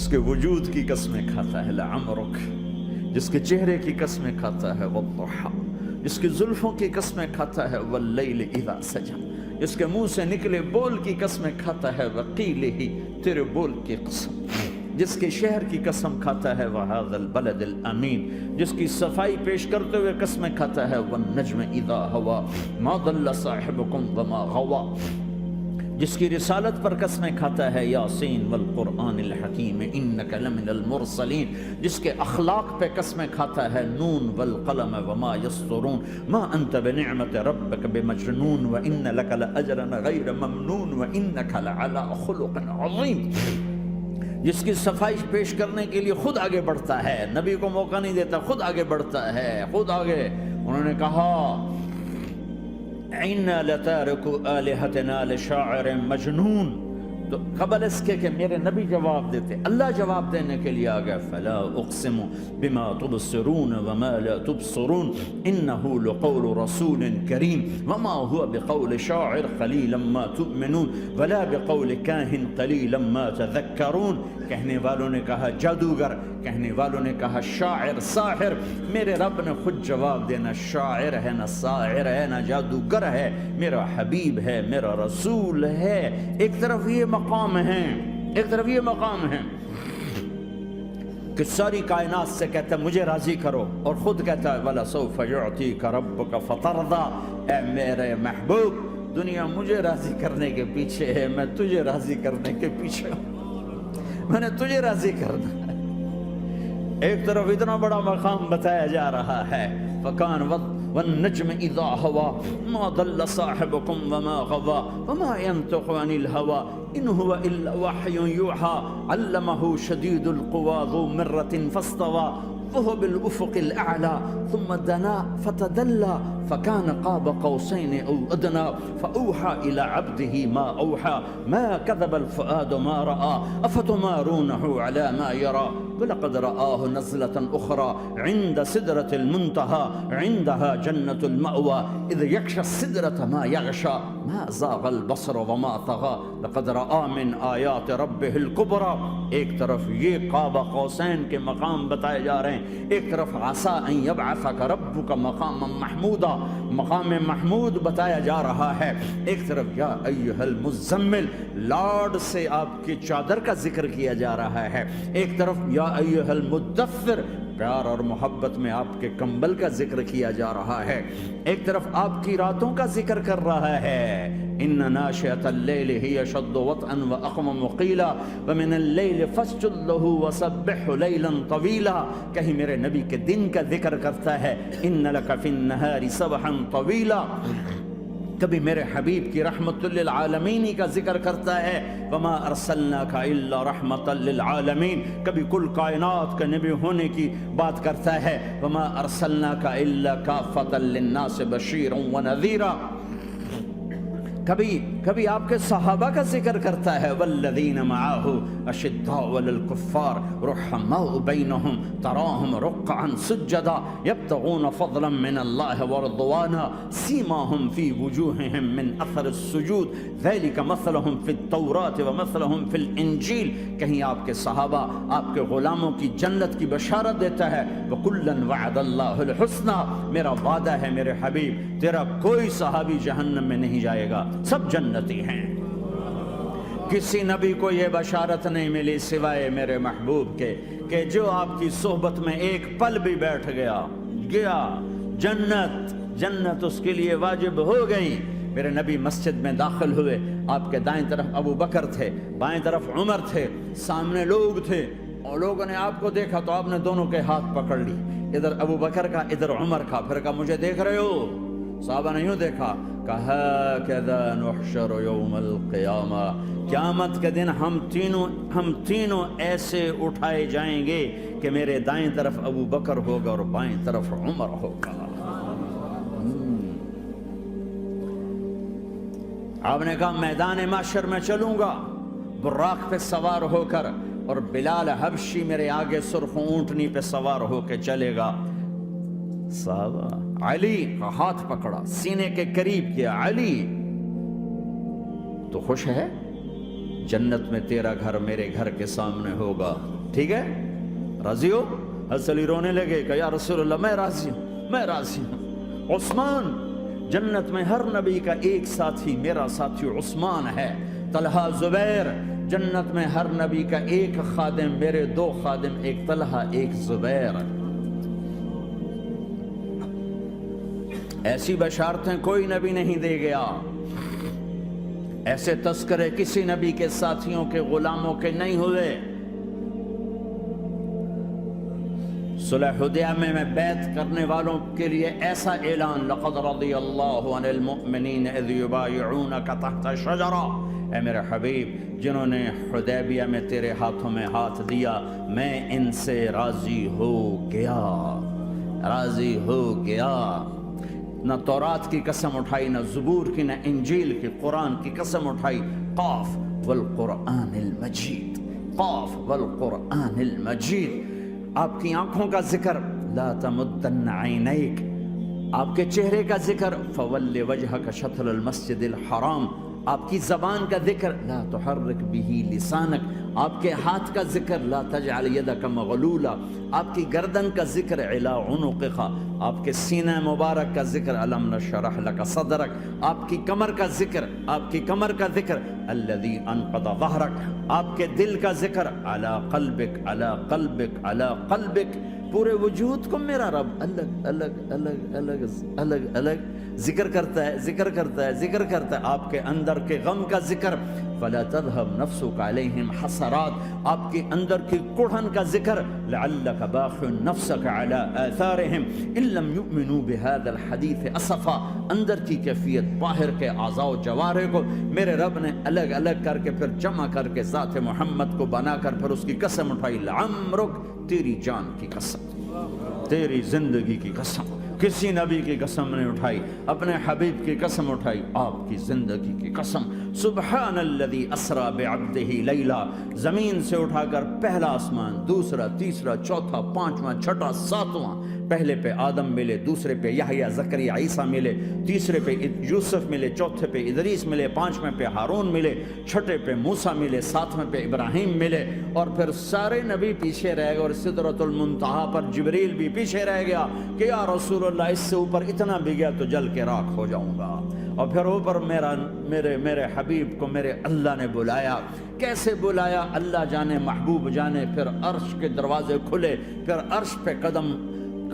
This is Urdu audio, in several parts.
کے وجود کی قسمیں کھاتا ہے لعمرک، جس کے چہرے کی قسمیں کھاتا ہے والضحی، جس کی زلفوں کی قسمیں کھاتا ہے واللیل اذا سجا، جس کے منہ سے نکلے بول کی قسمیں کھاتا ہے وقیلہ، تیرے بول کی قسم، جس کے شہر کی قسم کھاتا ہے وہذا البلد الامین، جس کی صفائی پیش کرتے ہوئے قسمیں کھاتا ہے والنجم اذا ہوا ما ضل صاحبکم وما غوا، جس کی رسالت پر قسمیں کھاتا ہے یاسین والقرآن الحکیم انک لمن المرسلین، جس کے اخلاق پہ قسمیں کھاتا ہے نون والقلم وما یسطرون ما انت بنعمت ربک بمجنون وان لک لاجرا غیر ممنون وانک لعلی خلق عظیم، جس کی صفائی پیش کرنے کے لیے خود آگے بڑھتا ہے، نبی کو موقع نہیں دیتا، خود آگے بڑھتا ہے، خود آگے۔ انہوں نے کہا اِنَّا لَتَارِكُ آلِهَتِنَا لِشَاعِرٍ مَجْنُونَ، تو قبل اس کے کہ میرے نبی جواب دیتے، اللہ جواب دینے کے لیے آ گیا فَلَا أُقْسِمُ بِمَا تُبْصِرُونَ وَمَا لَا تُبْصِرُونَ إِنَّهُ لَقَوْلُ رَسُولٍ كَرِيمٍ وَمَا هُوَ بِقَوْلِ شَاعِرٍ قَلِيلًا مَا تُؤْمِنُونَ وَلَا بِقَوْلِ كَاهِنٍ قَلِيلًا مَا تَذَكَّرُونَ۔ کہنے والوں نے کہا جادوگر، کہنے والوں نے کہا شاعر، ساحر، میرے رب نے خود جواب دینا شاعر ہے نہ ساحر ہے نہ جادوگر ہے، میرا حبیب ہے، میرا رسول ہے۔ ایک طرف یہ مقام ہے، ایک طرف یہ مقام ہے کہ ساری کائنات سے کہتا ہے مجھے راضی کرو، اور خود کہتا ہے وَلَسَوْفَ يُعْطِيكَ رَبُّكَ فَتَرْضَىٰ، اے میرے محبوب دنیا مجھے راضی کرنے کے پیچھے ہے، میں تجھے راضی کرنے کے پیچھے ہوں، میں نے تجھے راضی کرنا ہے۔ ایک طرف اتنا بڑا مقام بتایا جا رہا ہے فَكَانَ وَالنَّجْمِ إِذَا هَوَىٰ مَا ضَلَّ صَاحِبُكُمْ وَمَا غَوَىٰ وَمَا يَنطِقُ عَنِ الْهَوَىٰ إِنْ هُوَ إِلَّا وَحْيٌ يُوحَىٰ عَلَّمَهُ شَدِيدُ الْقُوَىٰ ذُو مِرَّةٍ فَاسْتَوَىٰ وهو بالأفق الأعلى ثم دنا فتدلى فكان قاب قوسين أو أدنى فأوحى إلى عبده ما أوحى ما كذب الفؤاد ما رأى أفتمارونه على ما يرى ولقد رآه نزلة أخرى عند سدرة المنتهى عندها جنة المأوى إذ يغشى السدرة ما يغشى ما زاغ البصر وما طغى لقد رآ من آیات ربه الكبرى۔ ایک طرف یہ قاب قوسین کے مقام بتائے جا رہے ہیں، ایک طرف عسیٰ ان یبعثک ربک مقاما محمودا، مقام محمود بتایا جا رہا ہے، ایک طرف یا ایھا المزمل لاڈ سے آپ کی چادر کا ذکر کیا جا رہا ہے، ایک طرف یا ایھا المدثر پیار اور محبت میں آپ کے کمبل کا ذکر کیا جا رہا ہے، ایک طرف آپ کی راتوں کا ذکر کر رہا ہے ان ناشئۃ اللیل ہی اشد وطئا واقوم قیلا ومن اللیل فاسجد لہ وسبحہ لیلا طویلا۔ کہیں میرے نبی کے دن کا ذکر کرتا ہے ان لک فی النہار سبحا طویلا، کبھی میرے حبیب کی رحمت للعالمین کا ذکر کرتا ہے وما ارسلناک الا رحمتا للعالمین، کبھی کل کائنات کا نبی ہونے کی بات کرتا ہے وما ارسلناک الا کافۃ للناس بشیرا ونذیرا، کبھی آپ کے صحابہ کا ذکر کرتا ہے والذین معاہ اشداء علی الکفار رحماء بینہم تراہم رکعا سجدا یبتغون فضلا من اللہ ورضوانا سیماہم فی وجوہہم من اثر السجود ذلک مثلہم فی التوراۃ ومثلہم فی الانجیل۔ کہیں آپ کے صحابہ آپ کے غلاموں کی جنت کی بشارت دیتا ہے وکلا وعد اللہ الحسنی، میرا وعدہ ہے میرے حبیب تیرا کوئی صحابی جہنم میں نہیں جائے گا، سب جنتی ہیں۔ کسی نبی کو یہ بشارت نہیں ملی سوائے میرے محبوب کے کہ جو آپ کی صحبت میں ایک پل بھی بیٹھ گیا جنت اس کے لیے واجب ہو گئی۔ میرے نبی مسجد میں داخل ہوئے، آپ کے دائیں طرف ابو بکر تھے، بائیں طرف عمر تھے، سامنے لوگ تھے، اور لوگوں نے آپ کو دیکھا تو آپ نے دونوں کے ہاتھ پکڑ لی، ادھر ابو بکر کا ادھر عمر کا، پھر کہا مجھے دیکھ رہے ہو؟ صحابہ نے یوں دیکھا، کہا کذا نحشر یوم القیامہ، قیامت کے دن ہم تینوں ایسے اٹھائے جائیں گے کہ میرے دائیں طرف ابو بکر ہوگا اور بائیں طرف عمر ہوگا۔ آپ نے کہا میدان محشر میں چلوں گا براق پہ سوار ہو کر، اور بلال حبشی میرے آگے سرخ اونٹنی پہ سوار ہو کے چلے گا۔ صحابہ علی کا ہاتھ پکڑا، سینے کے قریب کیا، علی تو خوش ہے؟ جنت میں تیرا گھر میرے گھر کے سامنے ہوگا، ٹھیک ہے؟ راضی ہو؟ حضرت علی رونے لگے کہ یا رسول اللہ میں راضی ہوں، میں راضی ہوں۔ عثمان، جنت میں ہر نبی کا ایک ساتھی میرا ساتھی عثمان ہے۔ طلحہ، زبیر، جنت میں ہر نبی کا ایک خادم میرے دو خادم، ایک طلحہ ایک زبیر۔ ایسی بشارتیں کوئی نبی نہیں دے گیا، ایسے تذکرے کسی نبی کے ساتھیوں کے غلاموں کے نہیں ہوئے۔ صلح حدیبیہ میں بیعت کرنے والوں کے لیے ایسا اعلان، لقد رضی اللہ عن المؤمنین اذ یبایعونک تحت الشجرہ، اے میرے حبیب جنہوں نے حدیبیہ میں تیرے ہاتھوں میں ہاتھ دیا میں ان سے راضی ہو گیا، راضی ہو گیا۔ نہ تورات کی قسم اٹھائی، نہ زبور کی، نہ انجیل کی، قرآن کی قسم اٹھائی۔ قاف والقرآن المجید، قاف والقرآن المجید۔ آپ کی آنکھوں کا ذکر، لا تمدن عینیک، آپ کے چہرے کا ذکر، فول وجہک شطر المسجد الحرام، آپ کی زبان کا ذکر، لا تحرک بہ لسانک، آپ کے ہاتھ کا ذکر، لا تجعل یدک مغلولا، آپ کی گردن کا ذکر، علی عنقک، آپ کے سینہ مبارک کا ذکر، الم نشرح لک صدرک، آپ کی کمر کا ذکر، آپ کی کمر کا ذکر، الذی انقض ظہرک، آپ کے دل کا ذکر، علی قلبک، علی قلبک، علی قلبک۔ پورے وجود کو میرا رب الگ الگ الگ الگ الگ الگ ذکر کرتا ہے، ذکر کرتا ہے، ذکر کرتا ہے۔ آپ کے اندر کے غم کا ذکر، فلا تذهب نفسك عليهم حسرات، آپ کے اندر کی کڑھن کا ذکر، لعلك باخع نفسك على آثارهم ان لم يؤمنوا بهذا الحديث اسفا، اندر کی کیفیت، باہر کے اعضاء و جوارح کو میرے رب نے الگ الگ کر کے پھر جمع کر کے ذات محمد کو بنا کر پھر اس کی قسم اٹھائی، لعمرک، تیری جان کی قسم، تیری زندگی کی قسم۔ کسی نبی کی قسم نہیں اٹھائی، اپنے حبیب کی قسم اٹھائی، آپ کی زندگی کی قسم۔ سبحان الذی اسری بعبدہ لیلا، زمین سے اٹھا کر پہلا آسمان، دوسرا، تیسرا، چوتھا، پانچواں، چھٹا، ساتواں، پہلے پہ آدم ملے، دوسرے پہ یحییٰ، زکریا، عیسیٰ ملے، تیسرے پہ یوسف ملے، چوتھے پہ ادریس ملے، پانچویں پہ ہارون ملے، چھٹے پہ موسیٰ ملے، ساتویں پہ ابراہیم ملے، اور پھر سارے نبی پیچھے رہ گئے، اور سدرۃ المنتہا پر جبریل بھی پیچھے رہ گیا کہ یا رسول اللہ اس سے اوپر اتنا بھی گیا تو جل کے راکھ ہو جاؤں گا۔ اور پھر اوپر میرے حبیب کو میرے اللہ نے بلایا۔ کیسے بلایا اللہ جانے، محبوب جانے۔ پھر عرش کے دروازے کھلے، پھر عرش پہ قدم،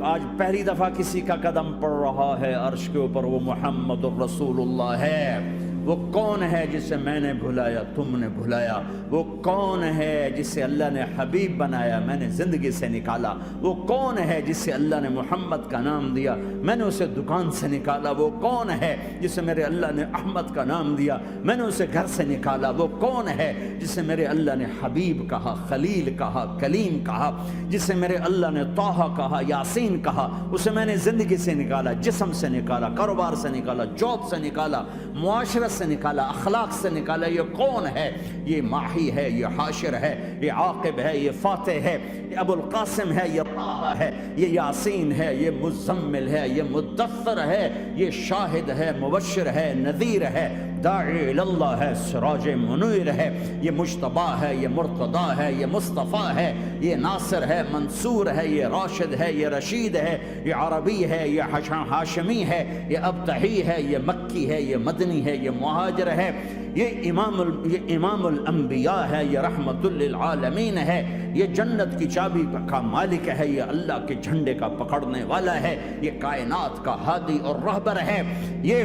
آج پہلی دفعہ کسی کا قدم پڑ رہا ہے عرش کے اوپر، وہ محمد الرسول اللہ ہے۔ وہ کون ہے جسے میں نے بھلایا، تم نے بھلایا؟ وہ کون ہے جسے اللہ نے حبیب بنایا، میں نے زندگی سے نکالا؟ وہ کون ہے جسے اللہ نے محمد کا نام دیا، میں نے اسے دکان سے نکالا؟ وہ کون ہے جسے میرے اللہ نے احمد کا نام دیا، میں نے اسے گھر سے نکالا؟ وہ کون ہے جسے میرے اللہ نے حبیب کہا، خلیل کہا، کلیم کہا، جسے میرے اللہ نے طٰہٰ کہا، یاسین کہا؟ اسے میں نے زندگی سے نکالا، جسم سے نکالا، کاروبار سے نکالا، جاب سے نکالا، معاشرت سے نکالا، اخلاق سے نکالا۔ یہ کون ہے؟ یہ ماہی ہے، یہ حاشر ہے، یہ عاقب ہے، یہ فاتح ہے، یہ ابو القاسم ہے، یہ طٰہٰ ہے، یہ یاسین ہے، یہ مزمل ہے، یہ مدثر ہے، یہ شاہد ہے، مبشر ہے، نذیر ہے، داعی اللہ ہے، سراج منیر ہے، یہ مجتبیٰ ہے، یہ مرتضیٰ ہے، یہ مصطفیٰ ہے، یہ ناصر ہے، منصور ہے، یہ راشد ہے، یہ رشید ہے، یہ عربی ہے، یہ ہاشمی ہے، یہ ابتحی ہے، یہ مکی ہے، یہ مدنی ہے، یہ مہاجر ہے، یہ امام الانبیاء ہے، یہ رحمت للعالمین ہے، یہ جنت کی چابی کا مالک ہے، یہ اللہ کے جھنڈے کا پکڑنے والا ہے، یہ کائنات کا ہادی اور رہبر ہے۔ یہ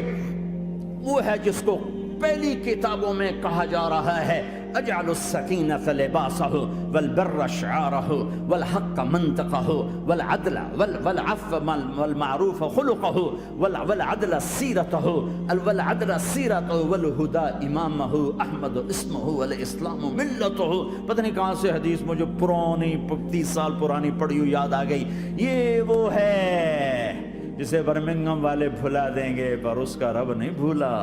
وہ ہے جس کو پہلی کتابوں میں کہا جا رہا ہے اجعل السکینۃ لباسہ والبر شعارہ والحق منطقہ والعدل والعفو والمعروف خلقہ والعدل سیرتہ والعدل سیرتہ والہدى امامہ احمد اسمہ والاسلام ملتہ۔ پتہ نہیں کہاں سے حدیث مجھے پرانی 30 سال پرانی پڑھی ہوئی یاد آ گئی۔ یہ وہ ہے جسے برمنگم والے بھلا دیں گے پر اس کا رب نہیں بھولا۔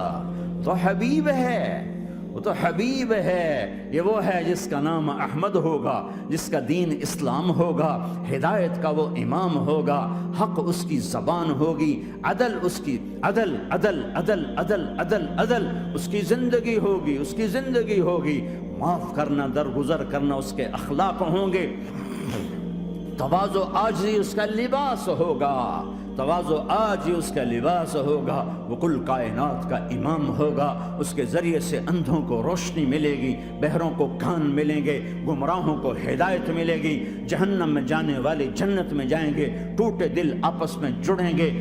تو حبیب ہے، وہ تو حبیب ہے۔ یہ وہ ہے جس کا نام احمد ہوگا، جس کا دین اسلام ہوگا، ہدایت کا وہ امام ہوگا، حق اس کی زبان ہوگی، عدل اس کی عدل عدل عدل عدل عدل عدل اس کی زندگی ہوگی، اس کی زندگی ہوگی، معاف کرنا، درگزر کرنا اس کے اخلاق ہوں گے، تواضع عاجزی اس کا لباس ہوگا، تواضع آج ہی اس کا لباس ہوگا، وہ کل کائنات کا امام ہوگا، اس کے ذریعے سے اندھوں کو روشنی ملے گی، بہروں کو کان ملیں گے، گمراہوں کو ہدایت ملے گی، جہنم میں جانے والے جنت میں جائیں گے، ٹوٹے دل آپس میں جڑیں گے،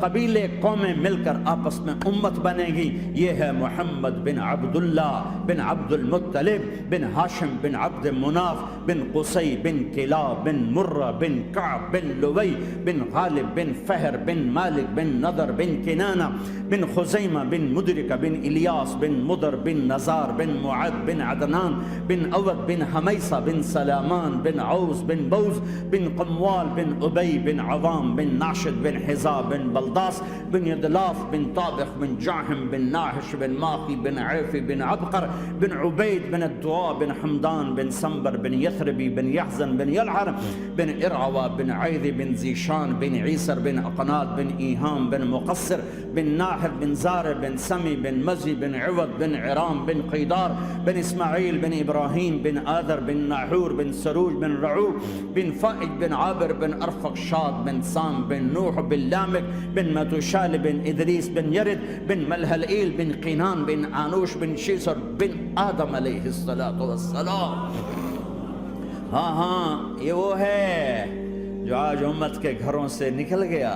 قبیلے قومیں مل کر آپس میں امت بنے گی۔ یہ ہے محمد بن عبداللہ بن عبد المطلب بن ہاشم بن عبد مناف بن قصی بن کلاب بن مرہ بن کعب بن لوی بن غالب بن فہر بن مالک بن نضر بن کنانہ بن خزیمہ بن مدرکہ بن الیاس بن مدر بن نزار بن معد بن عدنان بن اود بن حمیسہ بن سلامان بن عوز بن بوز بن قموال بن ابی بن عوام بن ناشد بن حزاب بن بلداس بن یدلاف بن طابخ بن جاحم بن ناحش بن ماقی بن عیفی بن عبقر بن عبید بن الدعاء بن حمدان بن سنبر بن یثربی بن یحزن بن یلعر بن ارعوى بن عیذ بن زیشان بن عیسر بن اقناد بن ایہام بن مقصر بن ناحر بن زار بن سمی بن مزی بن عوض بن عرام بن قیدار بن اسماعیل بن ابراہیم بن آذر بن ناحور بن سروج بن رعوب بن فائج بن عابر بن ارفق شاد بن سام بن نوح بن لامک بن متوشال بن ادریس بن یرد بن ملہلئیل بن قینان بن آنوش بن شیسر بن آدم علیہ السلام۔ ہاں یہ وہ ہے جو آج امت کے گھروں سے نکل گیا،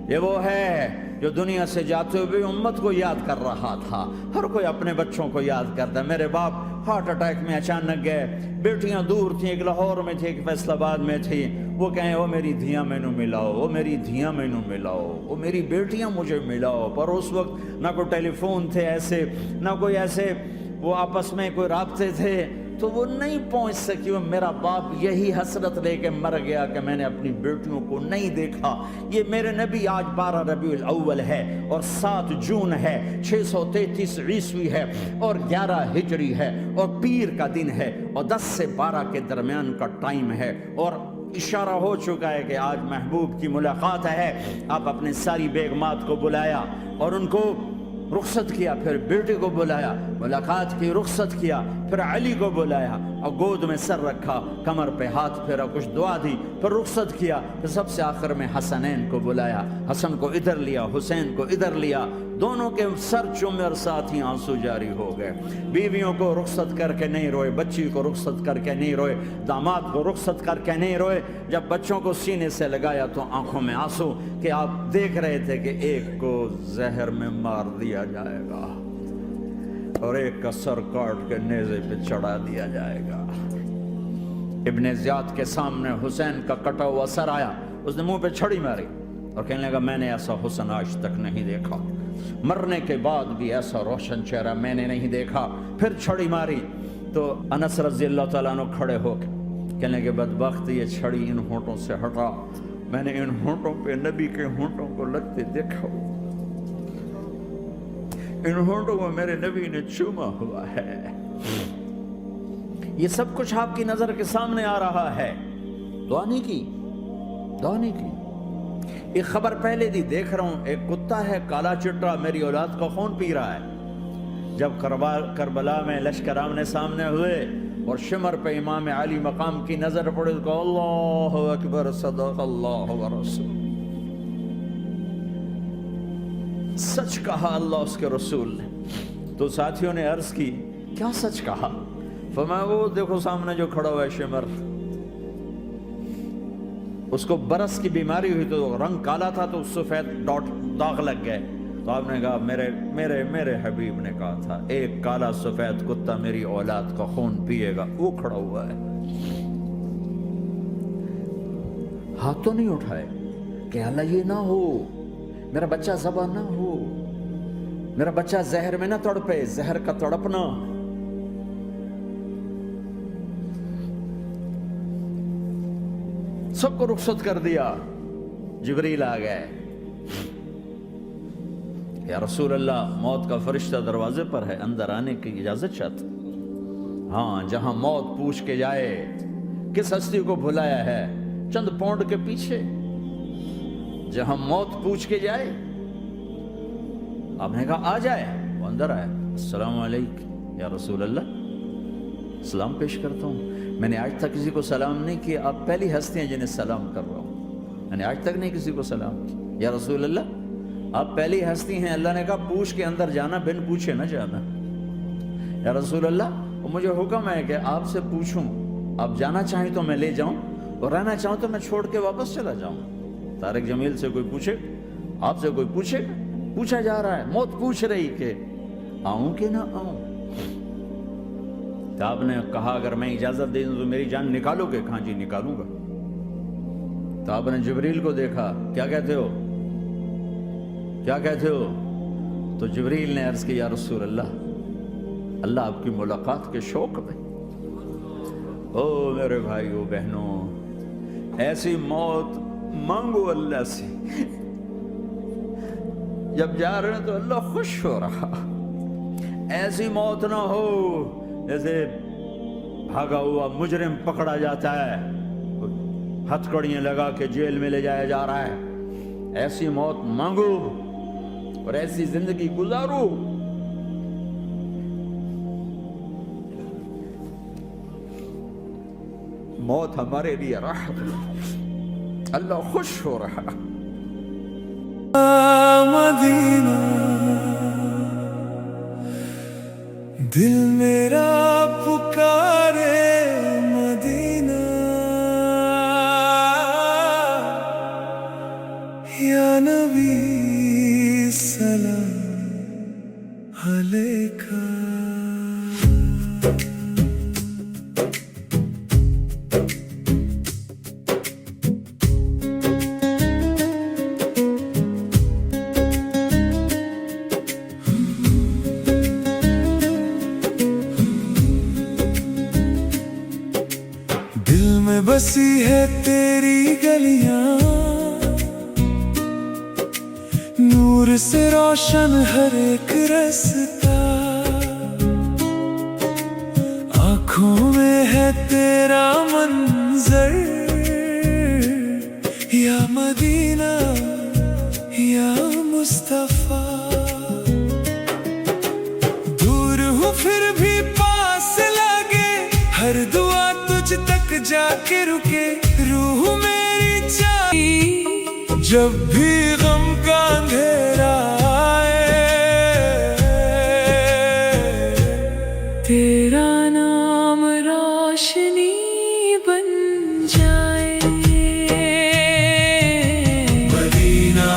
یہ وہ ہے جو دنیا سے جاتے ہوئے امت کو یاد کر رہا تھا۔ ہر کوئی اپنے بچوں کو یاد کرتا ہے۔ میرے باپ ہارٹ اٹیک میں اچانک گئے، بیٹیاں دور تھیں، ایک لاہور میں تھی، ایک فیصل آباد میں تھی، وہ کہیں وہ میری دھیاں مینو ملاؤ، وہ میری دھیاں مینو ملاؤ، وہ میری بیٹیاں مجھے ملاؤ۔ پر اس وقت نہ کوئی ٹیلی فون تھے ایسے، نہ کوئی ایسے وہ آپس میں کوئی رابطے تھے، تو وہ نہیں پہنچ سکی۔ وہ میرا باپ یہی حسرت لے کے مر گیا کہ میں نے اپنی بیٹیوں کو نہیں دیکھا۔ یہ میرے نبی آج 12 ربیع الاول ہے اور 7 جون ہے، 633 عیسوی ہے اور 11 ہجری ہے اور پیر کا دن ہے اور 10 سے 12 کے درمیان کا ٹائم ہے، اور اشارہ ہو چکا ہے کہ آج محبوب کی ملاقات ہے۔ آپ اپنے ساری بیگمات کو بلایا اور ان کو رخصت کیا، پھر بیٹے کو بلایا، ملاقات کی، رخصت کیا، پھر علی کو بلایا اور گود میں سر رکھا، کمر پہ ہاتھ پھیرا، کچھ دعا دی، پھر رخصت کیا، پھر سب سے آخر میں حسنین کو بلایا، حسن کو ادھر لیا، حسین کو ادھر لیا، دونوں کے سر چومے اور ساتھ ہی آنسو جاری ہو گئے۔ بیویوں کو رخصت کر کے نہیں روئے، بچی کو رخصت کر کے نہیں روئے، داماد کو رخصت کر کے نہیں روئے۔ جب بچوں کو سینے سے لگایا تو آنکھوں میں آنسو، کہ آپ دیکھ رہے تھے کہ ایک کو زہر میں مار دیا جائے گا اور ایک کا سر کاٹ کے نیزے پہ چڑھا دیا جائے گا۔ ابن زیاد کے سامنے حسین کا کٹا ہوا سر آیا، اس نے منہ پہ چھڑی ماری اور کہنے لگا میں نے ایسا حسن آج تک نہیں دیکھا، مرنے کے بعد بھی ایسا روشن چہرہ میں نے نہیں دیکھا۔ پھر چھڑی ماری تو انس رضی اللہ تعالیٰ عنہ کھڑے ہو کے کہنے کے بدبخت یہ چھڑی ان ہونٹوں سے ہٹا، میں نے ان ہونٹوں پہ نبی کے ہونٹوں کو لگتے دیکھا، ان ہونٹوں کو میرے نبی نے چوما ہوا ہے۔ یہ سب کچھ آپ کی نظر کے سامنے آ رہا ہے، دعا نہیں کی، دعا نہیں کی۔ ایک خبر پہلے دی دیکھ رہا ہوں، ایک کتا ہے کالا چٹا میری اولاد کا خون پی رہا ہے۔ جب کربلا میں لشکر آمنے سامنے ہوئے اور شمر پہ امام علی مقام کی نظر پڑے تو اللہ اکبر، صدق اللہ ورسول، سچ کہا اللہ اس کے رسول نے۔ تو ساتھیوں نے عرض کی کیا سچ کہا؟ فرمایا وہ دیکھو سامنے جو کھڑا ہوا ہے شمر، اس کو برس کی بیماری ہوئی تو رنگ کالا تھا تو سفید داغ لگ گئے، تو آپ نے کہا میرے حبیب نے کہا تھا ایک کالا سفید کتا میری اولاد کا خون پیے گا، وہ کھڑا ہوا ہے۔ ہاتھ تو نہیں اٹھائے کہ اللہ یہ نہ ہو، میرا بچہ ذبح نہ ہو، میرا بچہ زہر میں نہ تڑپے، زہر کا تڑپنا۔ سب کو رخصت کر دیا، جبریل آ گئے، یا رسول اللہ موت کا فرشتہ دروازے پر ہے، اندر آنے کی اجازت چاہتا۔ ہاں، جہاں موت پوچھ کے جائے کس ہستی کو بھلایا ہے، چند پونڈ کے پیچھے، جہاں موت پوچھ کے جائے۔ آپ نے کہا آ جائے، وہ اندر آئے، السلام علیکم یا رسول اللہ، سلام پیش کرتا ہوں. میں نے آج تک کسی کو سلام نہیں کیا, آپ پہلی ہستی ہیں جنہیں سلام کر رہا ہوں. میں نے آج تک نہیں کسی کو سلام کیا. یا رسول اللہ آپ پہلی ہستی ہیں, اللہ نے کہا پوچھ کے اندر جانا, بن پوچھے نہ جانا. یا رسول اللہ مجھے حکم ہے کہ آپ سے پوچھوں, آپ جانا چاہیں تو میں لے جاؤں, اور رہنا چاہوں تو میں چھوڑ کے واپس چلا جاؤں. طارق جمیل سے کوئی پوچھے, آپ سے کوئی پوچھے, پوچھا جا رہا ہے, موت پوچھ رہی کہ آؤں کہ نہ آؤں. تو آپ نے کہا اگر میں اجازت دے دوں تو میری جان نکالو گے؟ کہاں جی نکالوں گا. تو آپ نے جبریل کو دیکھا, کیا کہتے ہو, کیا کہتے ہو؟ تو جبریل نے عرض کی یا رسول اللہ, اللہ آپ کی ملاقات کے شوق میں. او میرے بھائیو بہنوں, ایسی موت مانگو اللہ سے. جب جا رہے ہیں تو اللہ خوش ہو رہا. ایسی موت نہ ہو جیسے بھاگا ہوا مجرم پکڑا جاتا ہے, ہتھکڑیاں لگا کے جیل میں لے جایا جا رہا ہے. ایسی موت مانگو اور ایسی زندگی گزارو. موت ہمارے لیے راحت ہے, اللہ خوش ہو رہا. مدینہ دل میرا پکارے, مدینہ یا نبی سلام علیکہ. دل میں بسی ہے تیری گلیاں, نور سے روشن ہر ایک رستہ, آنکھوں میں ہے تیرا منظر, یا مدینہ یا مصطفیٰ. دور ہوں پھر بھی پاس لگے, ہر دعا تجھ تک جا کے رکے. روح میری چاہیے جب بھی غم کا اندھیرا آئے, تیرا نام روشنی بن جائے. مدینہ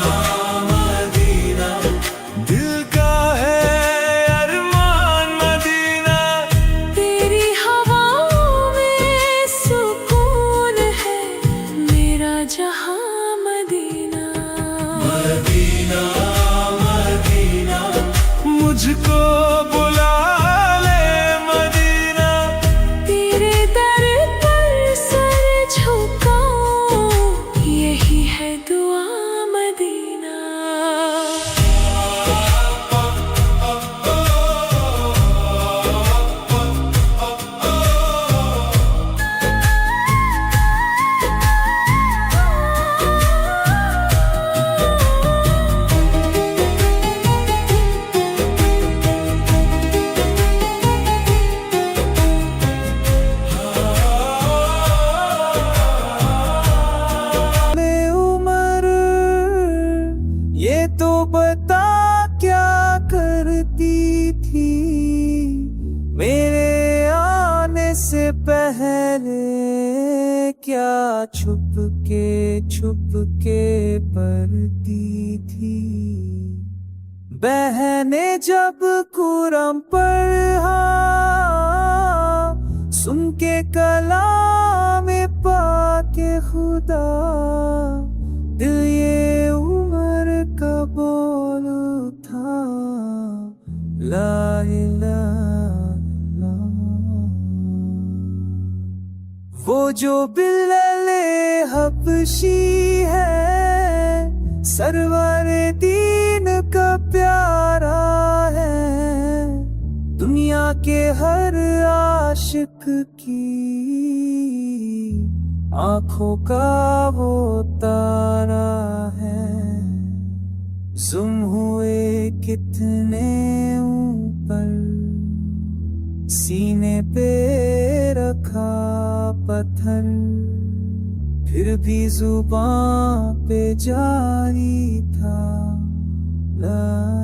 مدینہ دل کا ہے ارمان, مدینہ تیری ہواؤں میں سکون ہے, میرا جہاں مدینہ. مدینہ مدینہ مجھ کو بلا لے, مدینہ تیرے در پر سر جھکاؤں, یہی ہے دعا مدینہ. میں عمر یہ تو بتا کیا کرتی تھی, میرے آنے سے پہلے کیا چھپ کے پڑھتی تھی. بہنیں جب قرآن پڑھا, سن کے کلام پاک خدا, دل یہ عمر کا بول تھا, لا الہ الا اللہ. وہ جو بلال حبشی ہے, سرور دین کا پیارا ہے, دنیا کے ہر عاشق کی آنکھوں کا وہ تارا ہے. ضم ہوئے کتنے اوپر, سینے پہ رکھا پتھر پھر بھی زبان پہ جاری تھا لا